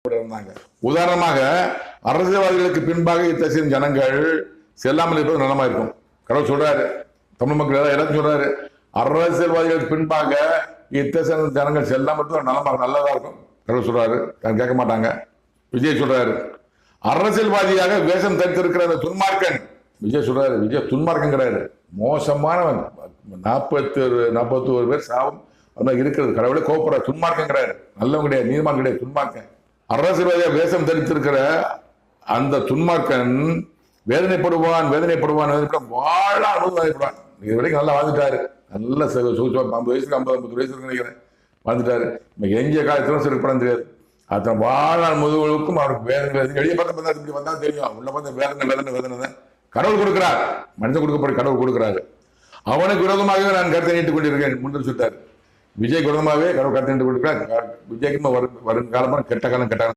இருந்தாங்க. உதாரணமாக அரசியல்வாதிகளுக்கு பின்பாக இத்தகைய ஜனங்கள் செல்லாமல் இருப்பது நலமா இருக்கும். கடவுள் சொல்றாரு, தமிழ் மக்கள் எல்லாத்தையும் சொல்றாரு, அரசியல்வாதிகளுக்கு பின்பாக இத்தகைய ஜனங்கள் செல்லாமல் இருப்பது நலமாக நல்லதா இருக்கும். கடவுள் சொல்றாரு, கேட்க மாட்டாங்க. விஜய் சொல்றாரு, அரசியல்வாதியாக வேஷம் தரித்திருக்கிற அந்த துன்மார்க்கன். விஜய் சொல்றாரு, விஜய் துன்மார்க்கன் கிடையாது, மோசமானவன். 41 பேர் சாவும் இருக்கிறது. கடவுளே கோபப்படுற துன்மார்க்கன் கிடையாது, நல்லவன் கிடையாது, நீதிமான் கிடையாது, துன்மார்க்கன். அரசியல்வாதியாக வேஷம் தரித்திருக்கிற அந்த துன்மார்க்கன் வேதனைப்படுவான் வாழான் வேதனைப்படுவான். இது வரைக்கும் நல்லா வாழ்ந்துட்டாரு, நல்ல 50 வயசுக்கு 50 வயசுக்கு நினைக்கிறேன் வாழ்ந்துட்டாரு. எஞ்சிய காலத்திலும் சிறு படம் தெரியாது. அத்தனை வாழ்நாள் முதுகுக்கும் அவருக்கு வேதனை. வெளியே பார்த்து இப்படி வந்தா தெரியும், உள்ள பார்த்து வேதனை கடவுள் கொடுக்கிறார், மனிதன் கொடுக்கப்பட்ட கடவுள் கொடுக்கிறாரு. அவனுக்கு விரோதமாகவே நான் கருத்தை நீட்டுக் கொண்டிருக்கேன் முன்னு சொல்லிட்டார். விஜய்க்கு விரோதமாகவே கடவுள் கருத்தை நீட்டுக் கொண்டிருக்கிறார். விஜய்க்கு வருங்காலமான கெட்ட காலம்